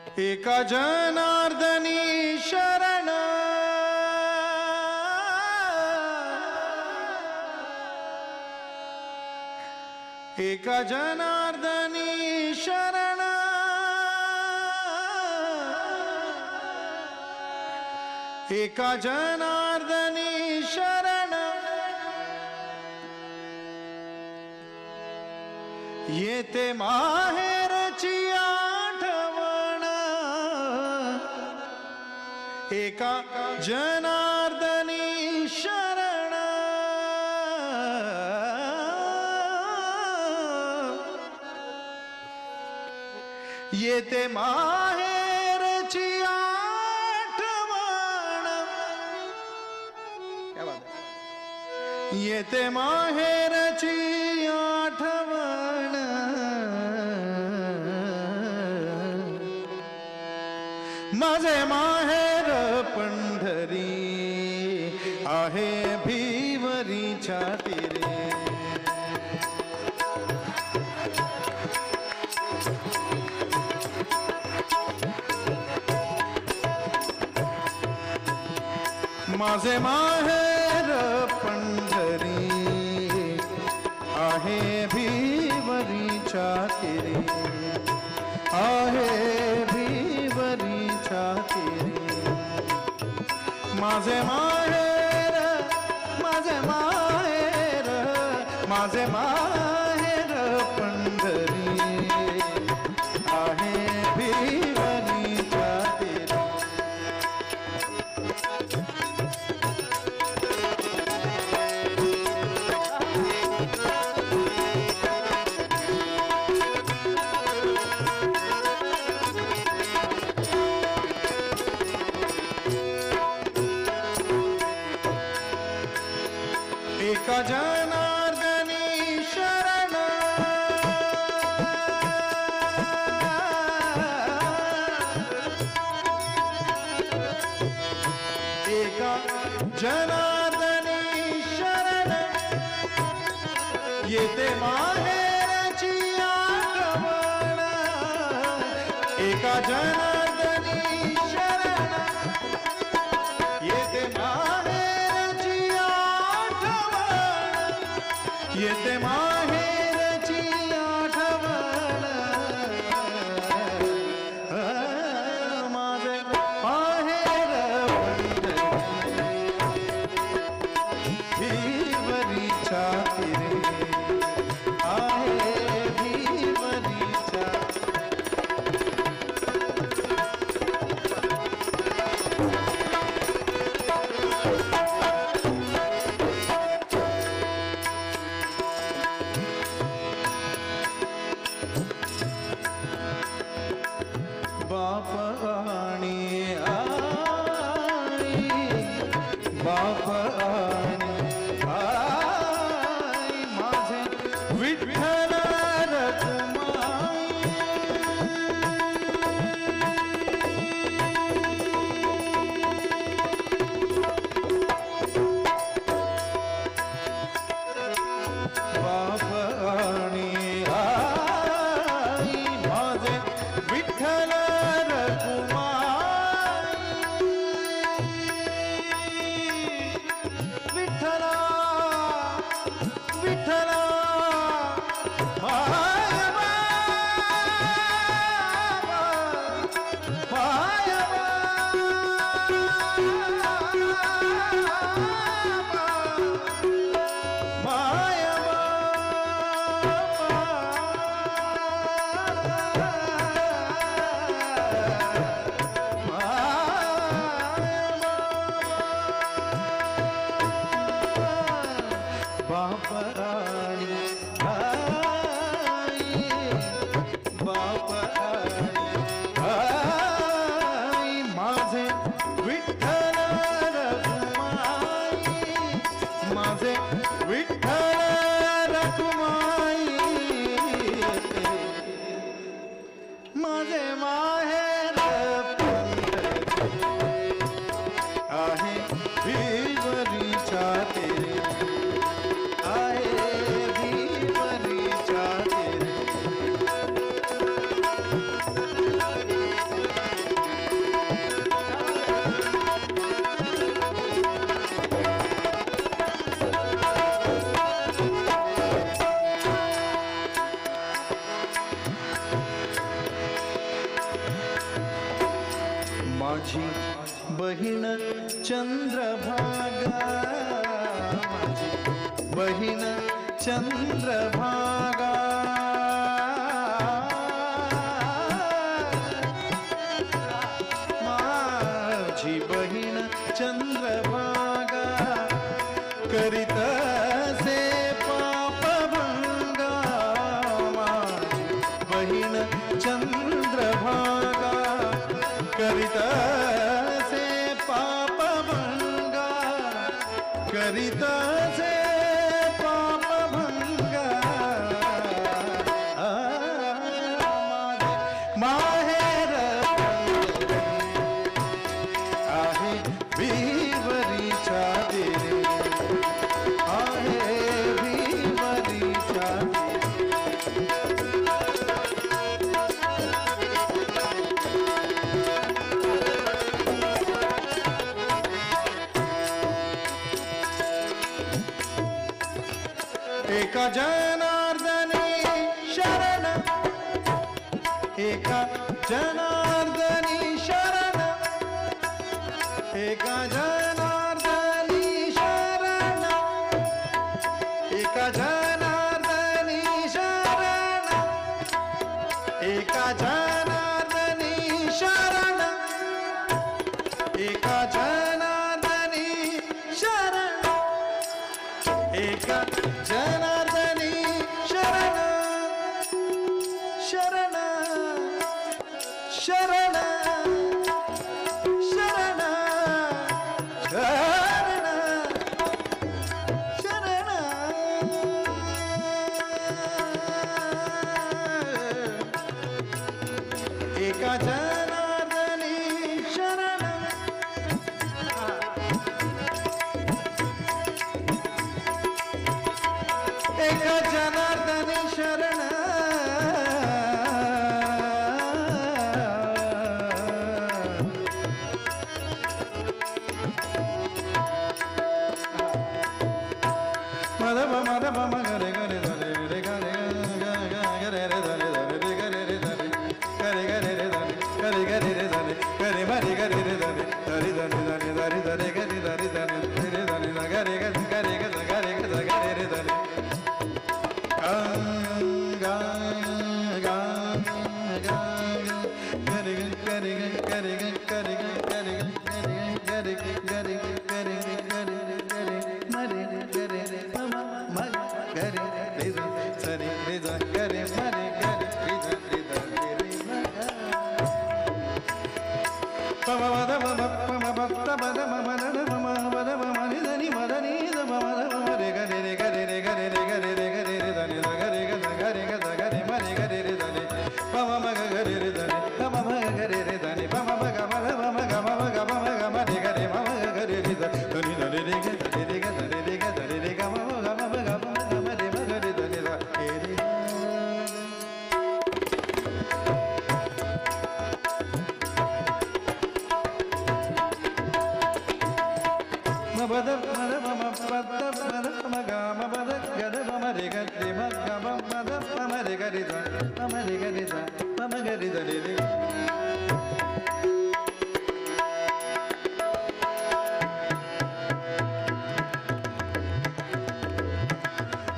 एका जनार्दनी शरण एका जनार्दनी शरण एका जनार्दनी शरण येते माहेरची आठवण एका जनार्दनी शरण येते माहेरची आठवण क्या बात है? येते माहेरची आठवण माझे माहेर पंढरी आहे भिवरीच्या तीरे माझे माहेर पंढरी आहे भिवरीच्या तीरे आहे भिवरीच्या तीरे माझे माहेर माझे माहेर माझे माहेर पंढरी आहे भिवरीच्या तीरे एका जनार्दनी शरण एका जनार्दनी शरण येते माहेरची आठवण एका जनार्दनी शरण येते माहेरची येते माहेरची आठवण माझे माहेर भिवरीच्या तीरे आहे भिवरीच्या बाप आणि आई बाप आणि आई माझे विठ्ठल रखुमाई बाप आणि आई माझे विठ्ठल विठ्ठला विठ्ठला बाप आणि आई बाप आणि आई माझे विठ्ठल रखुमाई माझे विठ्ठल रखुमाई माझे माहेर आहे भिवरीच्या तीरे आहे भिवरीच्या तीरे माझी बहीण चंद्रभागा, माझी बहीण चंद्रभागा, माझी बहीण चंद्रभागा करीत से पापभंगा, माझी बहीण चंद्रभागा करीत से पापभंगा, करीत से पापभंगा, माहेर आहे वीवरीच्या देरे, आहे वीवरीच्या एका जनार्दनी शरण, एका जनार्दनी शरण, एका जनार्दनी शरण, एका जनार्दनी शरण, एका जनार्दनी शरण, एका जनार्दनी शरण, एका जनार्दनी शरण, शरण, शरण, शरण, शरण, शरण, एका जनार्दनी शरण, एका जनार्दनी शरण, मदब मदब मगरे गरे धरे रे गरे गरे रे धरे धरे रे गरे रे धरे गरे गरे रे धरे गरे गरे रे धरे गरे मरे गरे रे धरे धरे धरे धरे धरे धरे गरे धरे धरे रे धरे गरे गरे गरे गरे गरे रे धरे गा गा गा गा गरे गरे गरे गरे गरे गरे गरे गरे गरे मरे गरे रे ममा मरे गरे रे सरे रे गरे मरे गरे रे रे रे पमा मद मम पमा भक्त मद मम नद मम मद मम निधनि मदनि द मम रे गरे रे गरे रे गरे रे गरे रे गरे रे धनि गरे गरे गरे मरे गरे रे धनि पमा मग गरे रे धनि पमा मग गरे रे धनि पमा मग मद मम गम मग मम गम रे गरे मम गरे रे धनि धनि रे गरे रे गरे रे गरे रे गम गम गम गम रे मग रे धनि रे मबद मद मम पद मद मम गम मद गद मम रे गरे मग गम मद मम रे गरे ध मम रे गरे ध मम गरे ध रे रे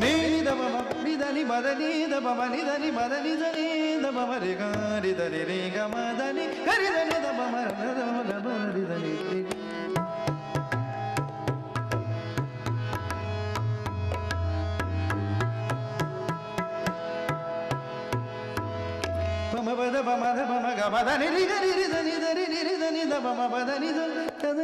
नी द मम नी द नी मद नी द मम नी द नी मद नी द नी द मम रे गरे ध रे रे गम द नी गरे ध नी द मम द मम द रे ध नी मम पद मम द मम गम द नी रि गरि रि ध नी द रि नि रि ध नी द मम पद नी द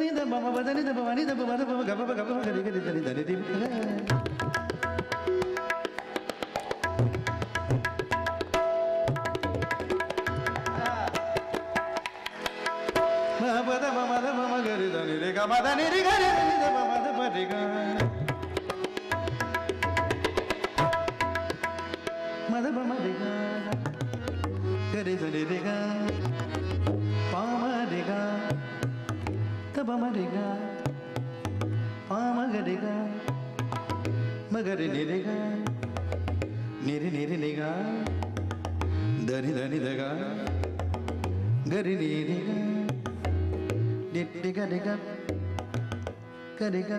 नी द मम पद नी द मम नी द मम द मम गम गम गरि गरि ध नी द रि पद मम द मम गरि ध नी रे गम द नी रि गरि ध नी द मम द प रि ग मद मम रि ग गरि ध नी रि ग प म रि ग त प म रि ग प म ग रि ग म ग रि नि रि ग नि रि नि ग ध रि ध नि ध ग ग रि नि रि ग Diga diga, gariga,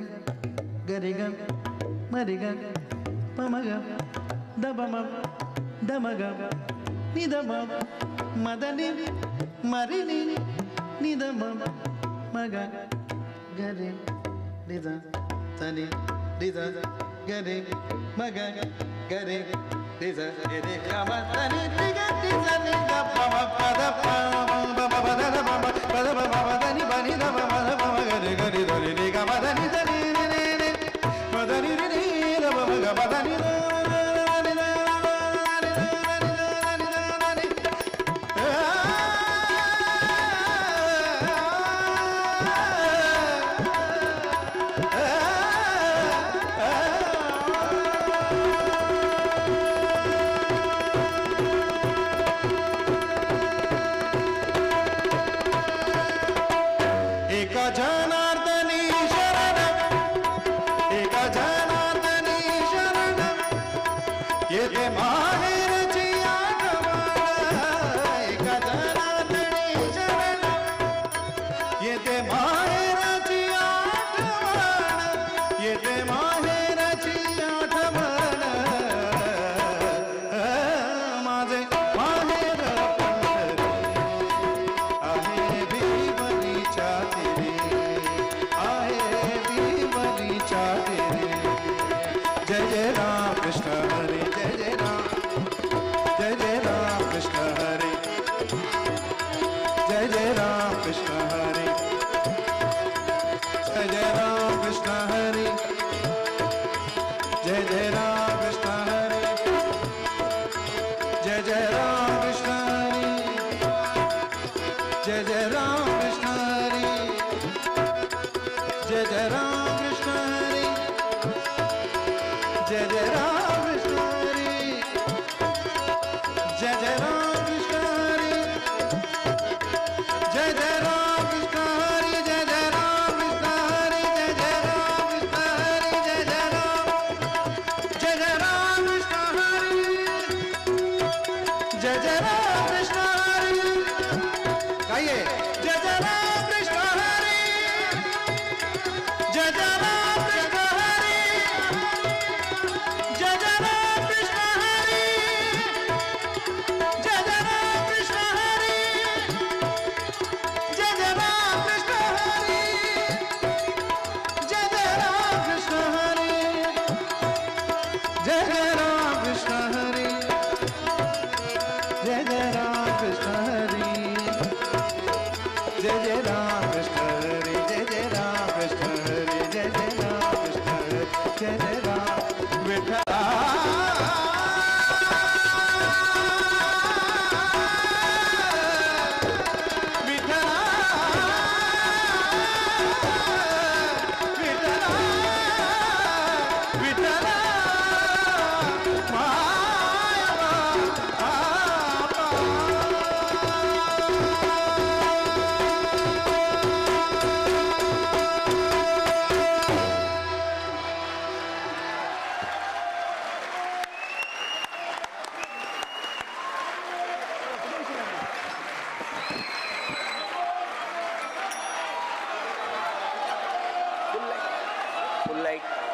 gariga, mariga, pamaga, dabama, damaga, nidama, madani, marini, nidama, maga, gari, dida, tani, dida, gari, maga, gari, dida, gari, kama, tani, diga, dida, diga, pama, pada, pama, pama, pada, pama, pada, pama, tani, bani, dama, pada, pama, gari, gari, dori, diga, madani, tani, ni, madani, ni, dama, maga, madani, ni. एका जनार्दनी शरण येते माहेरची आठवण एका जनार्दनी शरण येते माहेरची आठवण येते माहेरची आठवण माझे माहेर आहे भीमनीच्या तीरी आहे भीमनीच्या तीरी जय जय राम कृष्ण हरे जय जय राम कृष्ण हरे जय जय राम कृष्ण हरे जय जय राम कृष्ण हरे जय जय राम कृष्ण हरे जय जय राम कृष्ण हरे जय जय राम कृष्ण हरे जय जय राम कृष्ण हरे जय जय राम कृष्ण हरे जय जय राम कृष्ण हरे जय जय राम कृष्ण हरे जय जय राम कृष्ण हरे जय जय राम कृष्ण हरे जय जय राम कृष्ण हरे जय जय राम कृष्ण हरे गाइए जय जय राम कृष्ण हरे जय जय राम कृष्ण हरे जय जय राम कृष्ण हरे जय जय राम कृष्ण हरे जय जय राम कृष्ण हरे जय जय राम कृष्ण हरे जय जय राम कृष्ण हरे जय जय राम कृष्ण हरे जय जय राम कृष्ण हरे जय जय राम कृष्ण हरे जय जय राम कृष्ण हरे जय जय राम विठ्ठला विठ्ठला विठ्ठला विठ्ठला Full light.